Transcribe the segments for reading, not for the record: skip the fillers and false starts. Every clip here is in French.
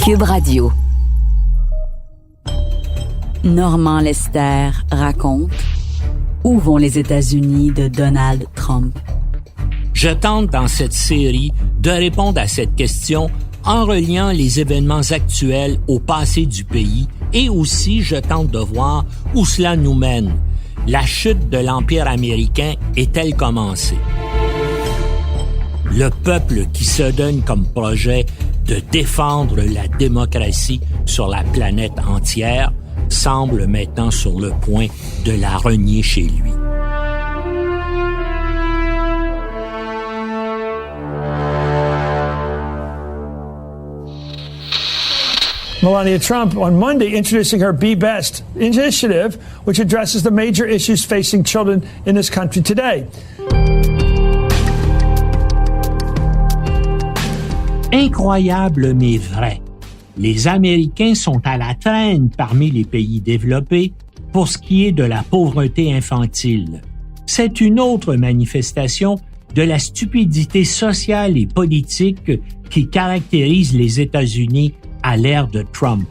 Cube Radio. Normand Lester raconte Où vont les États-Unis de Donald Trump? Je tente dans cette série de répondre à cette question en reliant les événements actuels au passé du pays et aussi je tente de voir où cela nous mène. La chute de l'Empire américain est-elle commencée? Le peuple qui se donne comme projet de défendre la démocratie sur la planète entière semble maintenant sur le point de la renier chez lui. Melania Trump on Monday introducing her Be Best initiative, which addresses the major issues facing children in this country today. Incroyable mais vrai. Les Américains sont à la traîne parmi les pays développés pour ce qui est de la pauvreté infantile. C'est une autre manifestation de la stupidité sociale et politique qui caractérise les États-Unis à l'ère de Trump.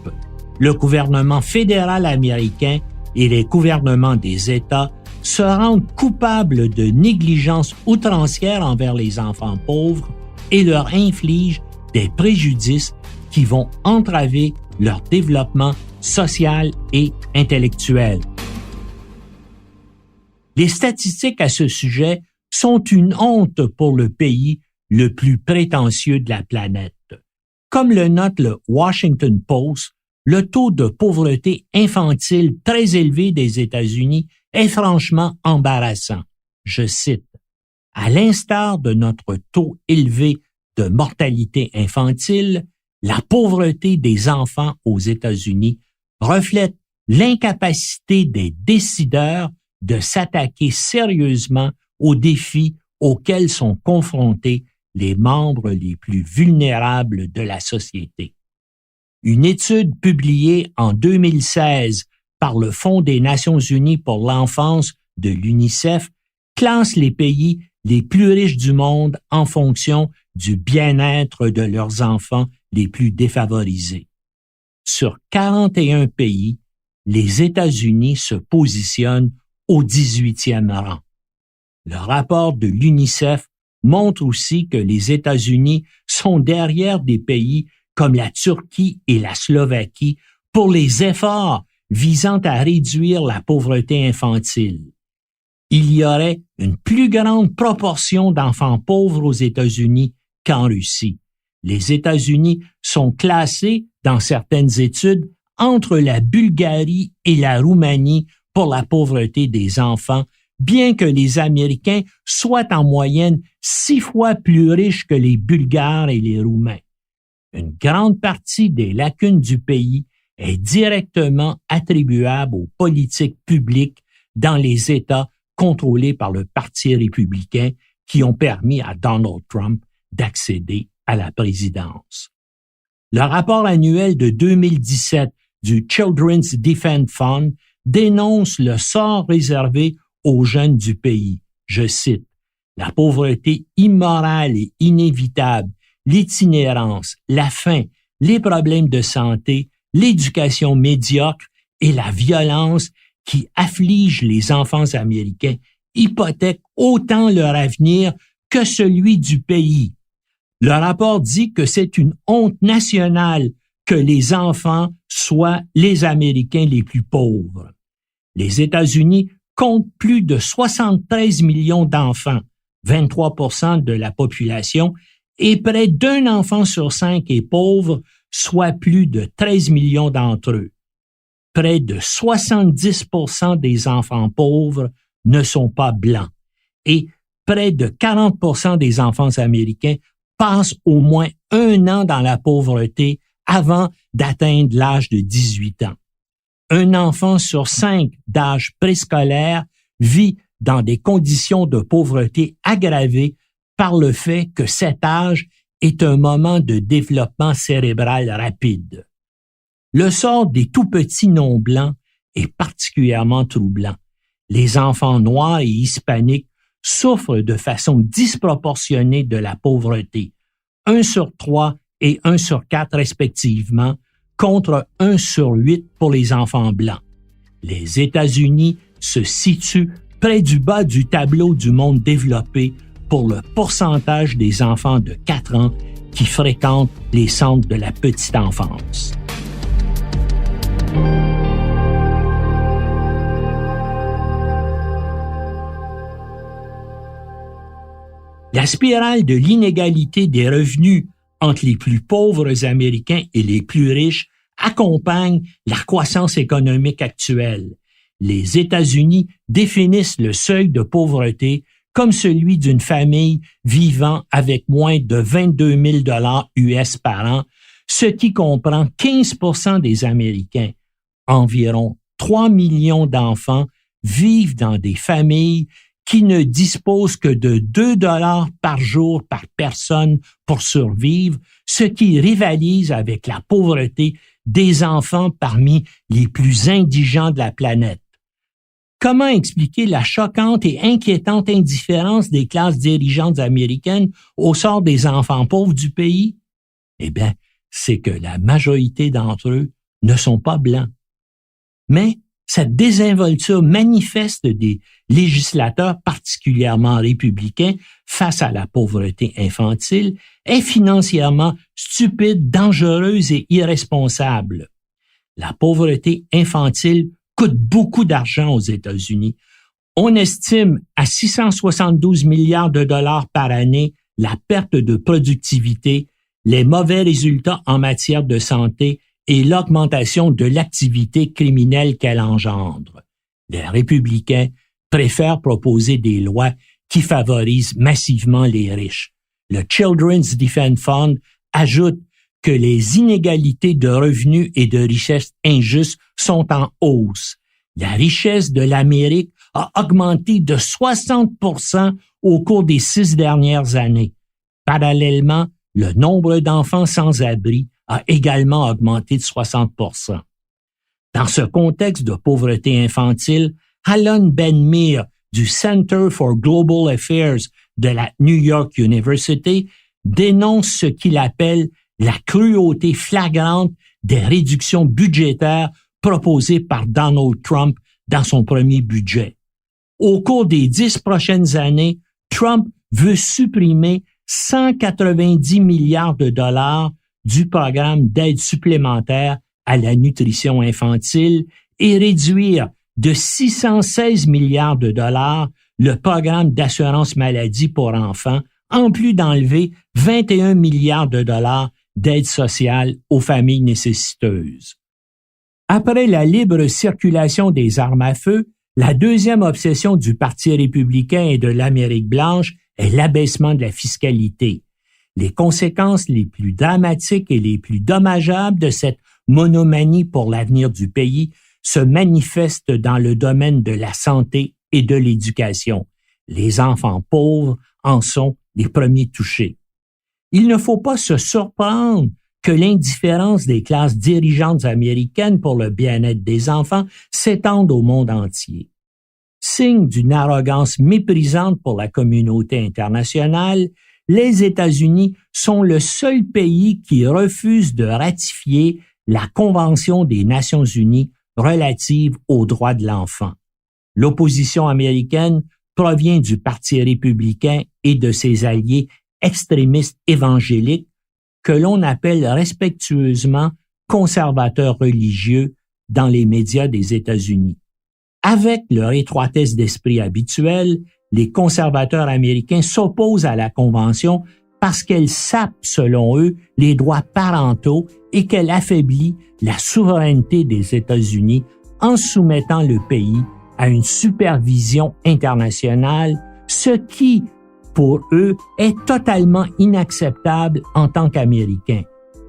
Le gouvernement fédéral américain et les gouvernements des États se rendent coupables de négligence outrancière envers les enfants pauvres et leur infligent des préjudices qui vont entraver leur développement social et intellectuel. Les statistiques à ce sujet sont une honte pour le pays le plus prétentieux de la planète. Comme le note le Washington Post, le taux de pauvreté infantile très élevé des États-Unis est franchement embarrassant. Je cite, « À l'instar de notre taux élevé de mortalité infantile, la pauvreté des enfants aux États-Unis reflète l'incapacité des décideurs de s'attaquer sérieusement aux défis auxquels sont confrontés les membres les plus vulnérables de la société. » Une étude publiée en 2016 par le Fonds des Nations unies pour l'enfance de l'UNICEF classe les pays les plus riches du monde en fonction du bien-être de leurs enfants les plus défavorisés. Sur 41 pays, les États-Unis se positionnent au 18e rang. Le rapport de l'UNICEF montre aussi que les États-Unis sont derrière des pays comme la Turquie et la Slovaquie pour les efforts visant à réduire la pauvreté infantile. Il y aurait une plus grande proportion d'enfants pauvres aux États-Unis qu'en Russie. Les États-Unis sont classés, dans certaines études, entre la Bulgarie et la Roumanie pour la pauvreté des enfants, bien que les Américains soient en moyenne 6 fois plus riches que les Bulgares et les Roumains. Une grande partie des lacunes du pays est directement attribuable aux politiques publiques dans les États contrôlés par le Parti républicain qui ont permis à Donald Trump d'accéder à la présidence. Le rapport annuel de 2017 du Children's Defense Fund dénonce le sort réservé aux jeunes du pays. Je cite, « La pauvreté immorale et inévitable, l'itinérance, la faim, les problèmes de santé, l'éducation médiocre et la violence qui affligent les enfants américains hypothèquent autant leur avenir que celui du pays. » Le rapport dit que c'est une honte nationale que les enfants soient les Américains les plus pauvres. Les États-Unis comptent plus de 73 millions d'enfants, 23% de la population, et près d'un enfant sur 5 est pauvre, soit plus de 13 millions d'entre eux. Près de 70% des enfants pauvres ne sont pas blancs et près de 40% des enfants américains passent au moins 1 an dans la pauvreté avant d'atteindre l'âge de 18 ans. Un enfant sur 5 d'âge préscolaire vit dans des conditions de pauvreté aggravées par le fait que cet âge est un moment de développement cérébral rapide. Le sort des tout-petits non-blancs est particulièrement troublant. Les enfants noirs et hispaniques souffrent de façon disproportionnée de la pauvreté. 1 sur 3 et 1 sur 4 respectivement, contre 1 sur 8 pour les enfants blancs. Les États-Unis se situent près du bas du tableau du monde développé pour le pourcentage des enfants de 4 ans qui fréquentent les centres de la petite enfance. La spirale de l'inégalité des revenus entre les plus pauvres Américains et les plus riches accompagne la croissance économique actuelle. Les États-Unis définissent le seuil de pauvreté comme celui d'une famille vivant avec moins de 22 000 US par an, ce qui comprend 15% des Américains. Environ 3 millions d'enfants vivent dans des familles qui ne disposent que de 2 $ par jour par personne pour survivre, ce qui rivalise avec la pauvreté des enfants parmi les plus indigents de la planète. Comment expliquer la choquante et inquiétante indifférence des classes dirigeantes américaines au sort des enfants pauvres du pays? Eh bien, c'est que la majorité d'entre eux ne sont pas blancs. Mais cette désinvolture manifeste des législateurs particulièrement républicains face à la pauvreté infantile est financièrement stupide, dangereuse et irresponsable. La pauvreté infantile coûte beaucoup d'argent aux États-Unis. On estime à 672 milliards de dollars par année la perte de productivité, les mauvais résultats en matière de santé et l'augmentation de l'activité criminelle qu'elle engendre. Les républicains préfèrent proposer des lois qui favorisent massivement les riches. Le Children's Defense Fund ajoute que les inégalités de revenus et de richesse injustes sont en hausse. La richesse de l'Amérique a augmenté de 60% au cours des 6 dernières années. Parallèlement, le nombre d'enfants sans abri a également augmenté de 60%. Dans ce contexte de pauvreté infantile, Alan Ben-Meir du Center for Global Affairs de la New York University dénonce ce qu'il appelle la cruauté flagrante des réductions budgétaires proposées par Donald Trump dans son premier budget. Au cours des 10 prochaines années, Trump veut supprimer 190 milliards de dollars du programme d'aide supplémentaire à la nutrition infantile et réduire de 616 milliards de dollars le programme d'assurance maladie pour enfants, en plus d'enlever 21 milliards de dollars d'aide sociale aux familles nécessiteuses. Après la libre circulation des armes à feu, la deuxième obsession du Parti républicain et de l'Amérique blanche est l'abaissement de la fiscalité. Les conséquences les plus dramatiques et les plus dommageables de cette monomanie pour l'avenir du pays se manifestent dans le domaine de la santé et de l'éducation. Les enfants pauvres en sont les premiers touchés. Il ne faut pas se surprendre que l'indifférence des classes dirigeantes américaines pour le bien-être des enfants s'étende au monde entier. Signe d'une arrogance méprisante pour la communauté internationale, les États-Unis sont le seul pays qui refuse de ratifier la Convention des Nations unies relative aux droits de l'enfant. L'opposition américaine provient du Parti républicain et de ses alliés extrémistes évangéliques que l'on appelle respectueusement conservateurs religieux dans les médias des États-Unis. Avec leur étroitesse d'esprit habituelle, les conservateurs américains s'opposent à la Convention parce qu'elle sape, selon eux, les droits parentaux et qu'elle affaiblit la souveraineté des États-Unis en soumettant le pays à une supervision internationale, ce qui, pour eux, est totalement inacceptable en tant qu'Américains.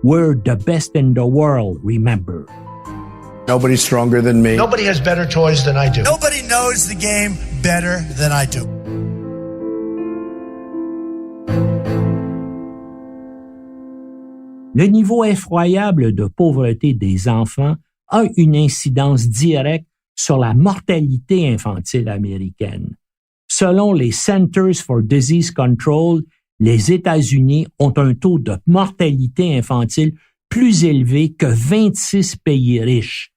We're the best in the world, remember. Nobody's stronger than me. Nobody has better toys than I do. Nobody knows the game better than I do. Le niveau effroyable de pauvreté des enfants a une incidence directe sur la mortalité infantile américaine. Selon les Centers for Disease Control, les États-Unis ont un taux de mortalité infantile plus élevé que 26 pays riches.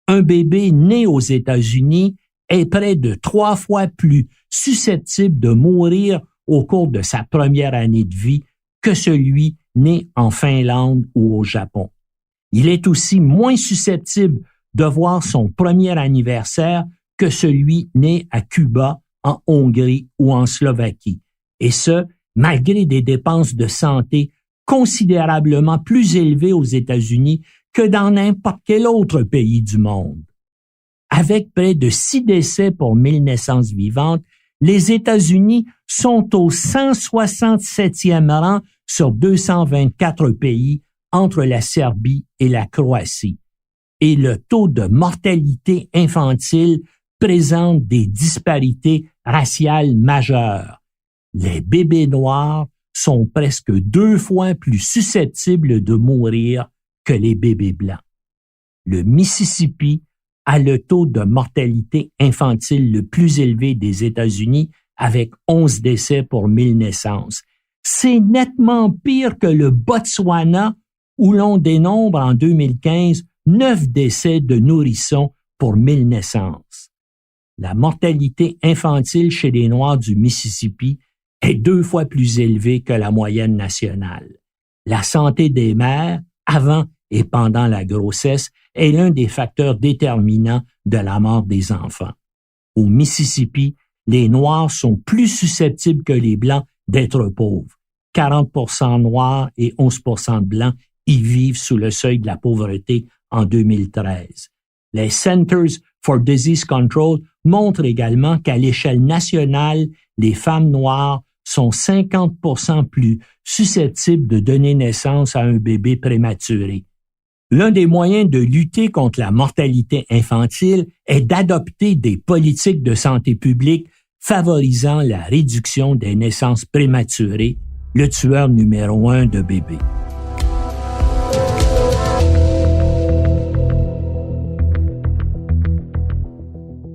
Un bébé né aux États-Unis est près de 3 fois plus susceptible de mourir au cours de sa première année de vie que celui né en Finlande ou au Japon. Il est aussi moins susceptible de voir son premier anniversaire que celui né à Cuba, en Hongrie ou en Slovaquie. Et ce, malgré des dépenses de santé considérablement plus élevées aux États-Unis que dans n'importe quel autre pays du monde. Avec près de 6 décès pour 1000 naissances vivantes, les États-Unis sont au 167e rang sur 224 pays entre la Serbie et la Croatie. Et le taux de mortalité infantile présente des disparités raciales majeures. Les bébés noirs sont presque 2 fois plus susceptibles de mourir que les bébés blancs. Le Mississippi a le taux de mortalité infantile le plus élevé des États-Unis avec 11 décès pour 1000 naissances. C'est nettement pire que le Botswana où l'on dénombre en 2015 9 décès de nourrissons pour 1000 naissances. La mortalité infantile chez les Noirs du Mississippi est 2 fois plus élevée que la moyenne nationale. La santé des mères, avant et pendant la grossesse, est l'un des facteurs déterminants de la mort des enfants. Au Mississippi, les Noirs sont plus susceptibles que les Blancs d'être pauvres. 40% Noirs et 11% de Blancs y vivent sous le seuil de la pauvreté en 2013. Les Centers for Disease Control montrent également qu'à l'échelle nationale, les femmes noires sont 50% plus susceptibles de donner naissance à un bébé prématuré. L'un des moyens de lutter contre la mortalité infantile est d'adopter des politiques de santé publique favorisant la réduction des naissances prématurées, le tueur numéro 1 de bébés.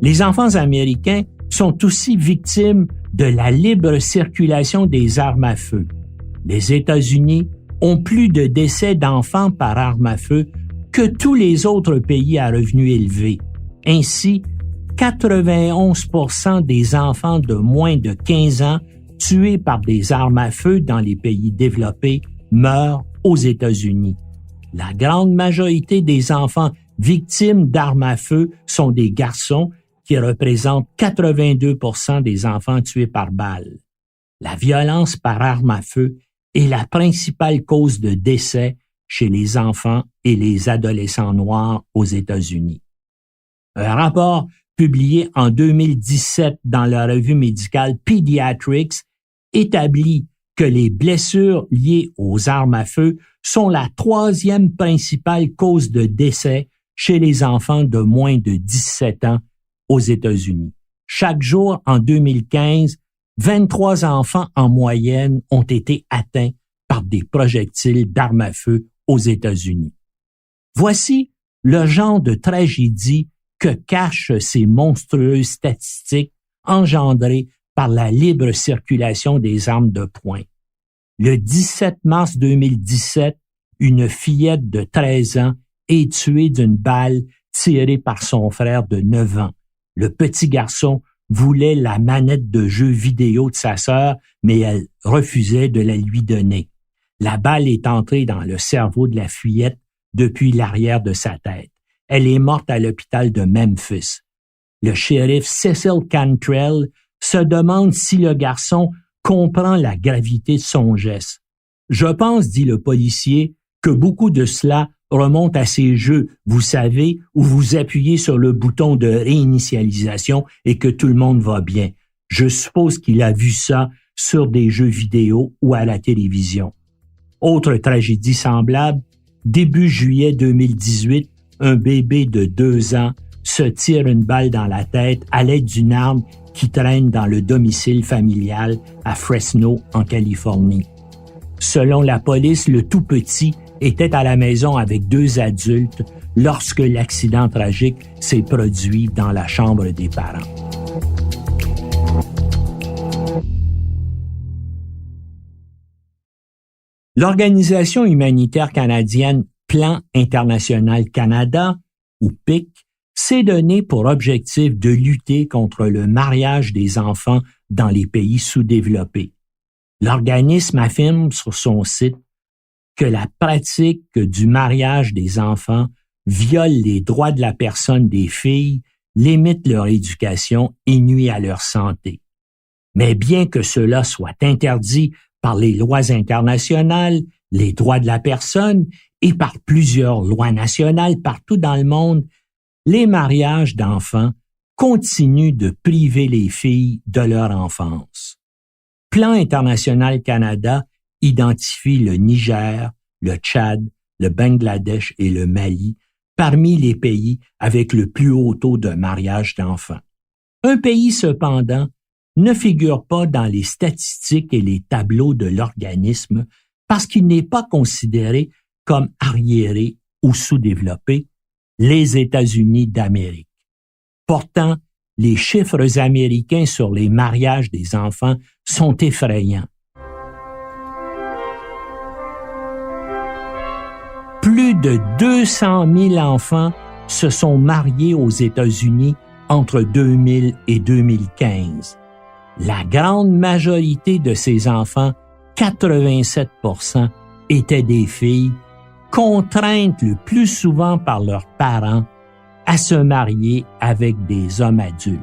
Les enfants américains sont aussi victimes de la libre circulation des armes à feu. Les États-Unis ont plus de décès d'enfants par arme à feu que tous les autres pays à revenus élevés. Ainsi, 91% des enfants de moins de 15 ans tués par des armes à feu dans les pays développés meurent aux États-Unis. La grande majorité des enfants victimes d'armes à feu sont des garçons qui représentent 82% des enfants tués par balle. La violence par arme à feu est la principale cause de décès chez les enfants et les adolescents noirs aux États-Unis. Un rapport publié en 2017 dans la revue médicale Pediatrics établit que les blessures liées aux armes à feu sont la 3e principale cause de décès chez les enfants de moins de 17 ans aux États-Unis. Chaque jour en 2015, 23 enfants en moyenne ont été atteints par des projectiles d'armes à feu aux États-Unis. Voici le genre de tragédie que cachent ces monstrueuses statistiques engendrées par la libre circulation des armes de poing. Le 17 mars 2017, une fillette de 13 ans est tuée d'une balle tirée par son frère de 9 ans. Le petit garçon voulait la manette de jeu vidéo de sa sœur, mais elle refusait de la lui donner. La balle est entrée dans le cerveau de la fillette depuis l'arrière de sa tête. Elle est morte à l'hôpital de Memphis. Le shérif Cecil Cantrell se demande si le garçon comprend la gravité de son geste. « Je pense, dit le policier, que beaucoup de cela remonte à ces jeux, vous savez, où vous appuyez sur le bouton de réinitialisation et que tout le monde va bien. Je suppose qu'il a vu ça sur des jeux vidéo ou à la télévision. » Autre tragédie semblable, début juillet 2018, un bébé de 2 ans se tire une balle dans la tête à l'aide d'une arme qui traîne dans le domicile familial à Fresno, en Californie. Selon la police, le tout petit était à la maison avec 2 adultes lorsque l'accident tragique s'est produit dans la chambre des parents. L'Organisation humanitaire canadienne Plan International Canada, ou PIC, s'est donné pour objectif de lutter contre le mariage des enfants dans les pays sous-développés. L'organisme affirme sur son site que la pratique du mariage des enfants viole les droits de la personne des filles, limite leur éducation et nuit à leur santé. Mais bien que cela soit interdit par les lois internationales, les droits de la personne et par plusieurs lois nationales partout dans le monde, les mariages d'enfants continuent de priver les filles de leur enfance. Plan International Canada identifie le Niger, le Tchad, le Bangladesh et le Mali parmi les pays avec le plus haut taux de mariage d'enfants. Un pays, cependant, ne figure pas dans les statistiques et les tableaux de l'organisme parce qu'il n'est pas considéré comme arriéré ou sous-développé, les États-Unis d'Amérique. Pourtant, les chiffres américains sur les mariages des enfants sont effrayants. Plus de 200 000 enfants se sont mariés aux États-Unis entre 2000 et 2015. La grande majorité de ces enfants, 87%, étaient des filles, contraintes le plus souvent par leurs parents à se marier avec des hommes adultes.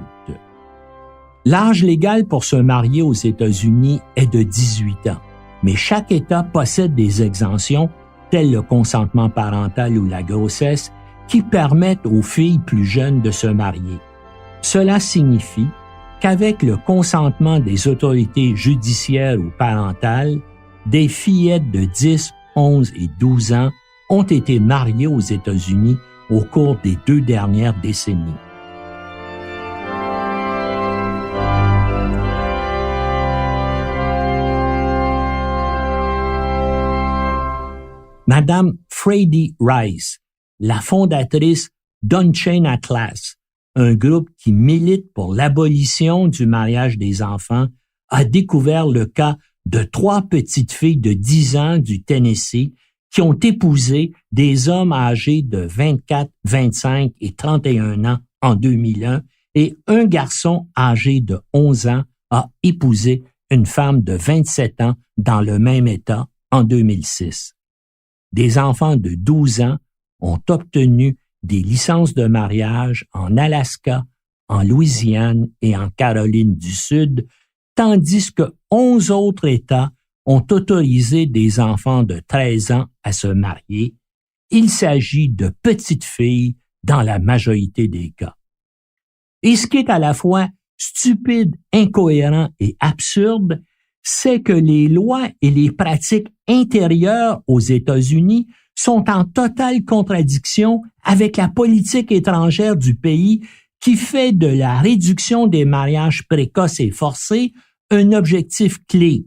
L'âge légal pour se marier aux États-Unis est de 18 ans, mais chaque État possède des exemptions, telles le consentement parental ou la grossesse, qui permettent aux filles plus jeunes de se marier. Cela signifie qu'avec le consentement des autorités judiciaires ou parentales, des fillettes de 10, 11 et 12 ans ont été mariées aux États-Unis au cours des 2 dernières décennies. Madame Freddie Rice, la fondatrice d'Unchained Atlas, un groupe qui milite pour l'abolition du mariage des enfants, a découvert le cas de 3 petites filles de 10 ans du Tennessee qui ont épousé des hommes âgés de 24, 25 et 31 ans en 2001 et un garçon âgé de 11 ans a épousé une femme de 27 ans dans le même État en 2006. Des enfants de 12 ans ont obtenu des licences de mariage en Alaska, en Louisiane et en Caroline du Sud, tandis que 11 autres États ont autorisé des enfants de 13 ans à se marier. Il s'agit de petites filles dans la majorité des cas. Et ce qui est à la fois stupide, incohérent et absurde, c'est que les lois et les pratiques intérieures aux États-Unis sont en totale contradiction avec la politique étrangère du pays qui fait de la réduction des mariages précoces et forcés un objectif clé.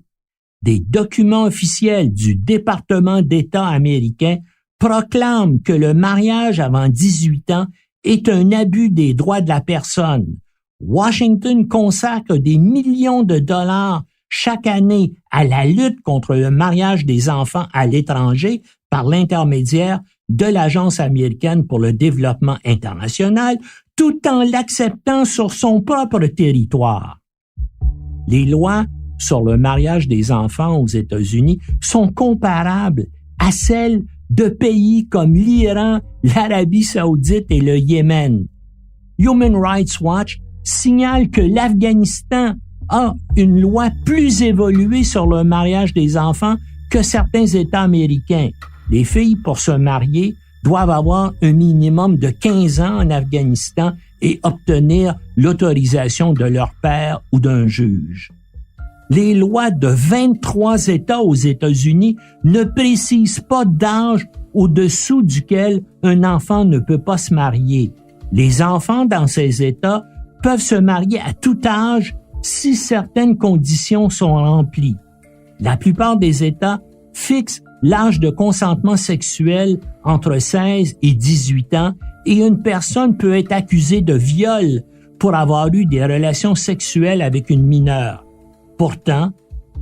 Des documents officiels du département d'État américain proclament que le mariage avant 18 ans est un abus des droits de la personne. Washington consacre des millions de dollars chaque année à la lutte contre le mariage des enfants à l'étranger par l'intermédiaire de l'Agence américaine pour le développement international, tout en l'acceptant sur son propre territoire. Les lois sur le mariage des enfants aux États-Unis sont comparables à celles de pays comme l'Iran, l'Arabie saoudite et le Yémen. Human Rights Watch signale que l'Afghanistan a une loi plus évoluée sur le mariage des enfants que certains États américains. Les filles, pour se marier, doivent avoir un minimum de 15 ans en Afghanistan et obtenir l'autorisation de leur père ou d'un juge. Les lois de 23 États aux États-Unis ne précisent pas d'âge au-dessous duquel un enfant ne peut pas se marier. Les enfants dans ces États peuvent se marier à tout âge si certaines conditions sont remplies. La plupart des États fixent l'âge de consentement sexuel entre 16 et 18 ans et une personne peut être accusée de viol pour avoir eu des relations sexuelles avec une mineure. Pourtant,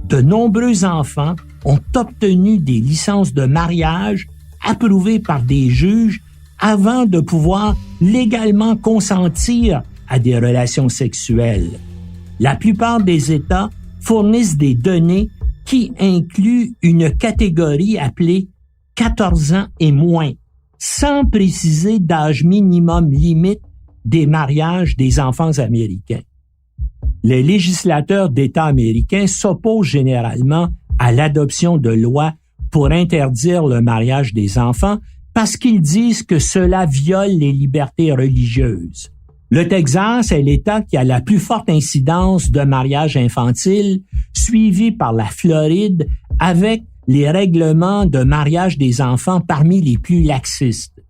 de nombreux enfants ont obtenu des licences de mariage approuvées par des juges avant de pouvoir légalement consentir à des relations sexuelles. La plupart des États fournissent des données qui incluent une catégorie appelée 14 ans et moins, sans préciser d'âge minimum limite des mariages des enfants américains. Les législateurs d'États américains s'opposent généralement à l'adoption de lois pour interdire le mariage des enfants parce qu'ils disent que cela viole les libertés religieuses. Le Texas est l'État qui a la plus forte incidence de mariage infantile, suivi par la Floride avec les règlements de mariage des enfants parmi les plus laxistes.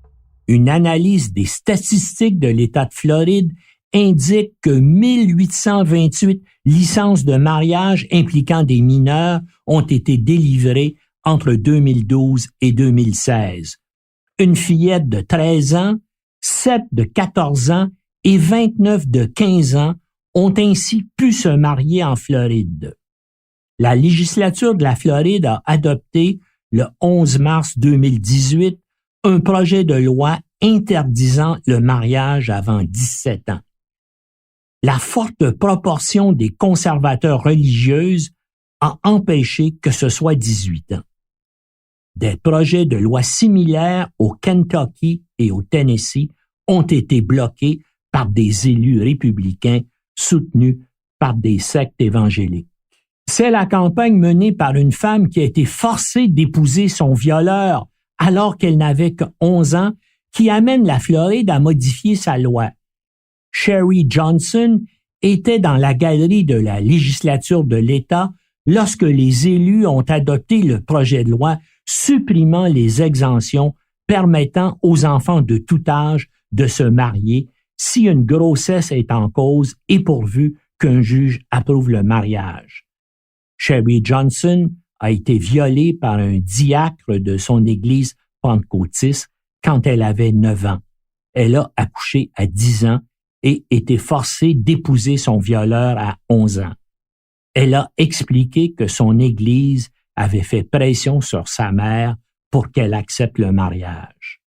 Une analyse des statistiques de l'État de Floride indique que 1828 licences de mariage impliquant des mineurs ont été délivrées entre 2012 et 2016. Une fillette de 13 ans, 7 de 14 ans et 29 de 15 ans ont ainsi pu se marier en Floride. La législature de la Floride a adopté, le 11 mars 2018, un projet de loi interdisant le mariage avant 17 ans. La forte proportion des conservateurs religieuses a empêché que ce soit 18 ans. Des projets de loi similaires au Kentucky et au Tennessee ont été bloqués par des élus républicains soutenus par des sectes évangéliques. C'est la campagne menée par une femme qui a été forcée d'épouser son violeur alors qu'elle n'avait que 11 ans qui amène la Floride à modifier sa loi. Sherry Johnson était dans la galerie de la législature de l'État lorsque les élus ont adopté le projet de loi supprimant les exemptions permettant aux enfants de tout âge de se marier si une grossesse est en cause et pourvu qu'un juge approuve le mariage. Sherry Johnson a été violée par un diacre de son église pentecôtiste quand elle avait 9 ans. Elle a accouché à 10 ans et été forcée d'épouser son violeur à 11 ans. Elle a expliqué que son église avait fait pression sur sa mère pour qu'elle accepte le mariage.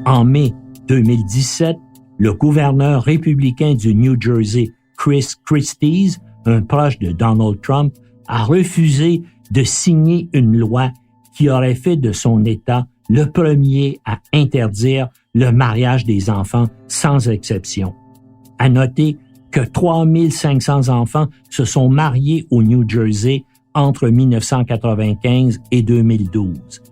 En mai 2017, le gouverneur républicain du New Jersey, Chris Christie, un proche de Donald Trump, a refusé de signer une loi qui aurait fait de son État le premier à interdire le mariage des enfants sans exception. À noter que 3500 enfants se sont mariés au New Jersey entre 1995 et 2012.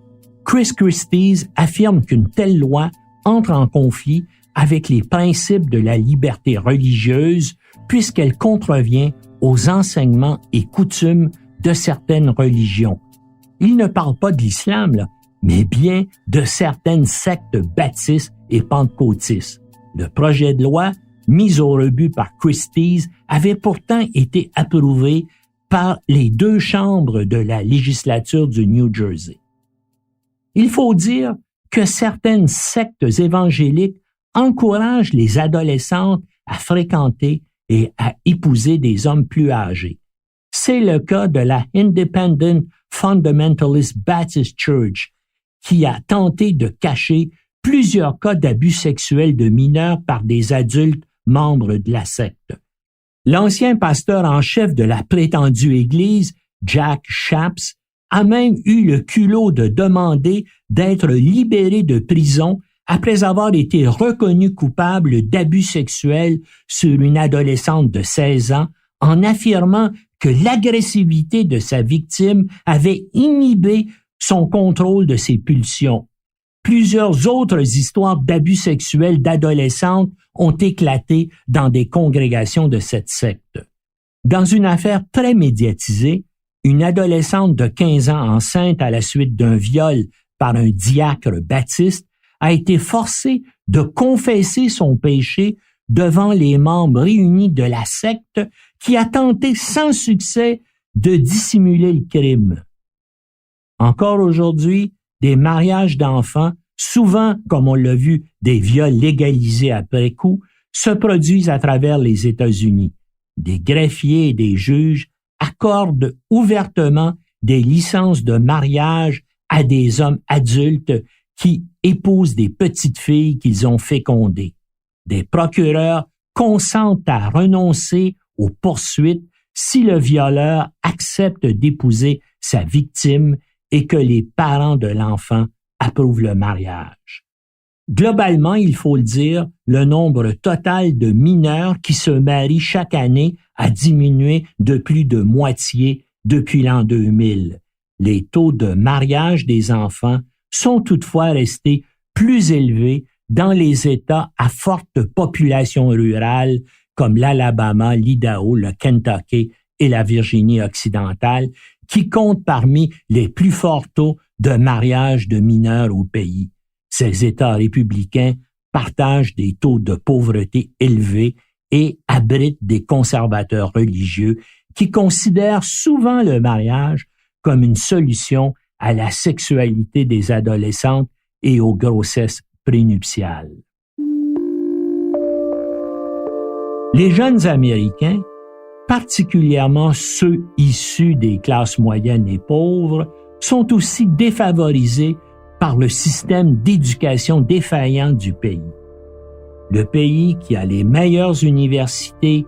Chris Christie affirme qu'une telle loi entre en conflit avec les principes de la liberté religieuse puisqu'elle contrevient aux enseignements et coutumes de certaines religions. Il ne parle pas de l'islam, là, mais bien de certaines sectes baptistes et pentecôtistes. Le projet de loi, mis au rebut par Christie, avait pourtant été approuvé par les 2 chambres de la législature du New Jersey. Il faut dire que certaines sectes évangéliques encouragent les adolescentes à fréquenter et à épouser des hommes plus âgés. C'est le cas de la Independent Fundamentalist Baptist Church, qui a tenté de cacher plusieurs cas d'abus sexuels de mineurs par des adultes membres de la secte. L'ancien pasteur en chef de la prétendue Église, Jack Shapps, a même eu le culot de demander d'être libéré de prison après avoir été reconnu coupable d'abus sexuels sur une adolescente de 16 ans en affirmant que l'agressivité de sa victime avait inhibé son contrôle de ses pulsions. Plusieurs autres histoires d'abus sexuels d'adolescentes ont éclaté dans des congrégations de cette secte. Dans une affaire très médiatisée, une adolescente de 15 ans enceinte à la suite d'un viol par un diacre baptiste a été forcée de confesser son péché devant les membres réunis de la secte qui a tenté sans succès de dissimuler le crime. Encore aujourd'hui, des mariages d'enfants, souvent, comme on l'a vu, des viols légalisés après coup, se produisent à travers les États-Unis. Des greffiers et des juges accordent ouvertement des licences de mariage à des hommes adultes qui épousent des petites filles qu'ils ont fécondées. Des procureurs consentent à renoncer aux poursuites si le violeur accepte d'épouser sa victime et que les parents de l'enfant approuvent le mariage. Globalement, il faut le dire, le nombre total de mineurs qui se marient chaque année a diminué de plus de moitié depuis l'an 2000. Les taux de mariage des enfants sont toutefois restés plus élevés dans les États à forte population rurale comme l'Alabama, l'Idaho, le Kentucky et la Virginie occidentale, qui comptent parmi les plus forts taux de mariage de mineurs au pays. Ces États républicains partagent des taux de pauvreté élevés et abritent des conservateurs religieux qui considèrent souvent le mariage comme une solution à la sexualité des adolescentes et aux grossesses prénuptiales. Les jeunes Américains, particulièrement ceux issus des classes moyennes et pauvres, sont aussi défavorisés par le système d'éducation défaillant du pays. Le pays qui a les meilleures universités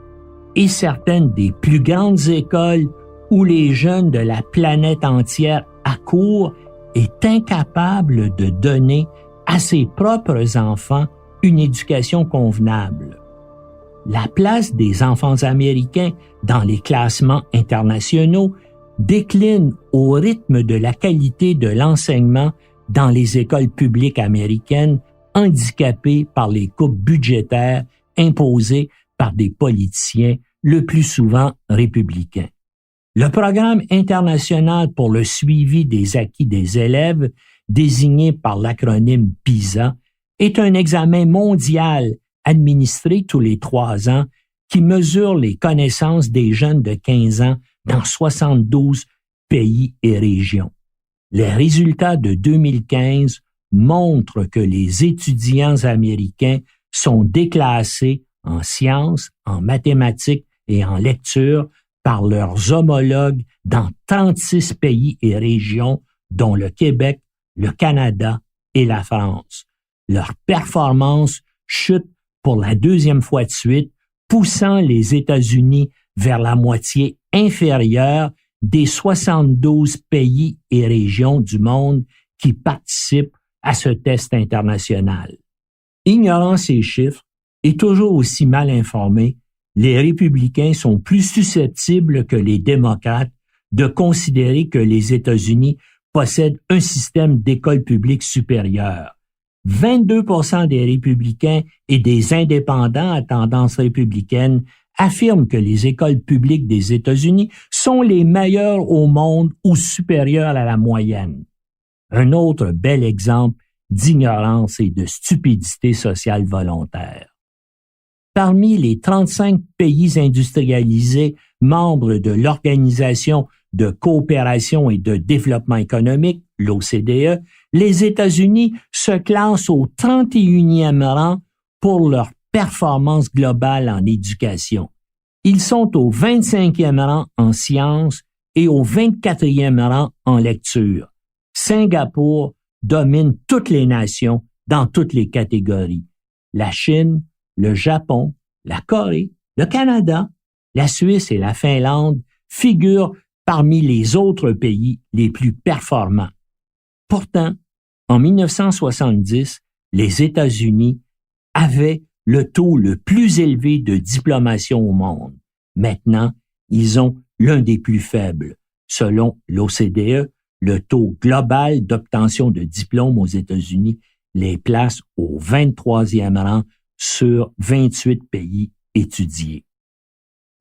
et certaines des plus grandes écoles où les jeunes de la planète entière accourent est incapable de donner à ses propres enfants une éducation convenable. La place des enfants américains dans les classements internationaux décline au rythme de la qualité de l'enseignement dans les écoles publiques américaines handicapées par les coupes budgétaires imposées par des politiciens le plus souvent républicains. Le Programme international pour le suivi des acquis des élèves, désigné par l'acronyme PISA, est un examen mondial administré tous les 3 ans qui mesure les connaissances des jeunes de 15 ans dans 72 pays et régions. Les résultats de 2015 montrent que les étudiants américains sont déclassés en sciences, en mathématiques et en lecture par leurs homologues dans 36 pays et régions, dont le Québec, le Canada et la France. Leur performance chute pour la 2e fois de suite, poussant les États-Unis vers la moitié inférieure des 72 pays et régions du monde qui participent à ce test international. Ignorant ces chiffres et toujours aussi mal informés, les républicains sont plus susceptibles que les démocrates de considérer que les États-Unis possèdent un système d'école publique supérieure. 22% des républicains et des indépendants à tendance républicaine affirment que les écoles publiques des États-Unis sont les meilleures au monde ou supérieures à la moyenne. Un autre bel exemple d'ignorance et de stupidité sociale volontaire. Parmi les 35 pays industrialisés membres de l'Organisation de coopération et de développement économique, l'OCDE, les États-Unis se classent au 31e rang pour leur performance globale en éducation. Ils sont au 25e rang en sciences et au 24e rang en lecture. Singapour domine toutes les nations dans toutes les catégories. La Chine, le Japon, la Corée, le Canada, la Suisse et la Finlande figurent parmi les autres pays les plus performants. Pourtant, en 1970, les États-Unis avaient le taux le plus élevé de diplomation au monde. Maintenant, ils ont l'un des plus faibles. Selon l'OCDE, le taux global d'obtention de diplômes aux États-Unis les place au 23e rang sur 28 pays étudiés.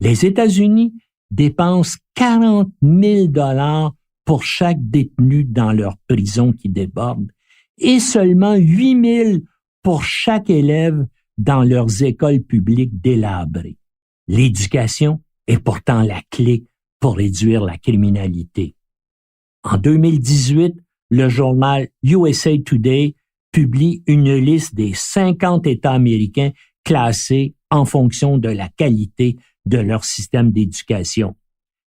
Les États-Unis dépensent 40 000 $ pour chaque détenu dans leur prison qui déborde et seulement 8 000 pour chaque élève dans leurs écoles publiques délabrées. L'éducation est pourtant la clé pour réduire la criminalité. En 2018, le journal USA Today publie une liste des 50 États américains classés en fonction de la qualité de leur système d'éducation.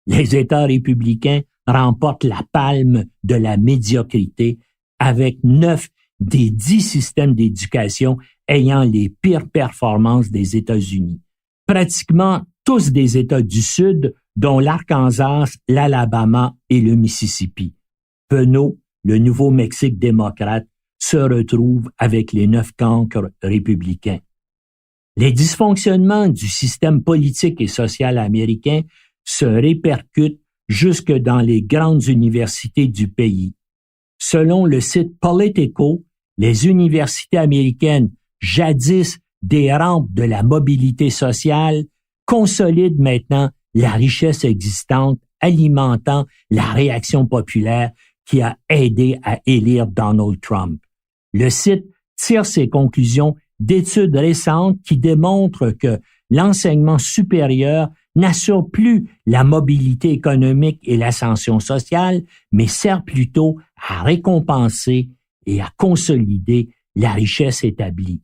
Les États républicains remportent la palme de la médiocrité avec 9 des 10 systèmes d'éducation ayant les pires performances des États-Unis. Pratiquement tous des États du Sud, dont l'Arkansas, l'Alabama et le Mississippi. Penaud, le Nouveau-Mexique démocrate, se retrouve avec les 9 cancres républicains. Les dysfonctionnements du système politique et social américain se répercutent jusque dans les grandes universités du pays. Selon le site Politico, les universités américaines, jadis des rampes de la mobilité sociale, consolident maintenant la richesse existante, alimentant la réaction populaire qui a aidé à élire Donald Trump. Le site tire ses conclusions d'études récentes qui démontrent que l'enseignement supérieur n'assure plus la mobilité économique et l'ascension sociale, mais sert plutôt à récompenser et à consolider la richesse établie.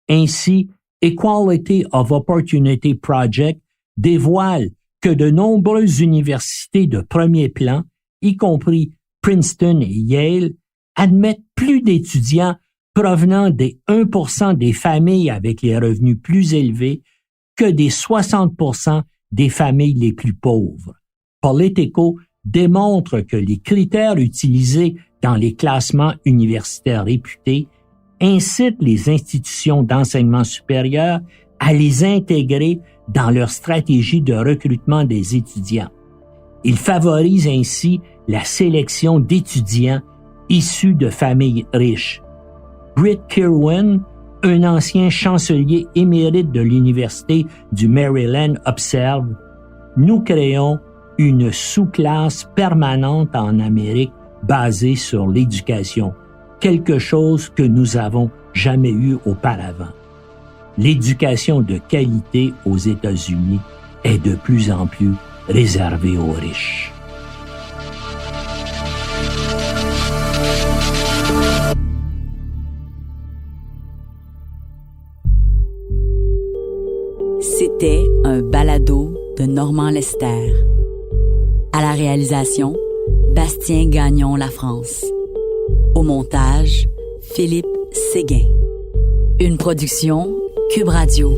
Ainsi, Equality of Opportunity Project dévoile que de nombreuses universités de premier plan, y compris Princeton et Yale, admettent plus d'étudiants provenant des 1% des familles avec les revenus plus élevés que des 60% des familles les plus pauvres. Politico démontre que les critères utilisés dans les classements universitaires réputés incitent les institutions d'enseignement supérieur à les intégrer dans leur stratégie de recrutement des étudiants. Ils favorisent ainsi la sélection d'étudiants issus de familles riches. Britt Kirwan, un ancien chancelier émérite de l'Université du Maryland, observe « Nous créons une sous-classe permanente en Amérique basée sur l'éducation, quelque chose que nous avons jamais eu auparavant. L'éducation de qualité aux États-Unis est de plus en plus réservée aux riches. » C'était un balado de Normand Lester. À la réalisation, Bastien Gagnon La France. Au montage, Philippe Séguin. Une production Cube Radio.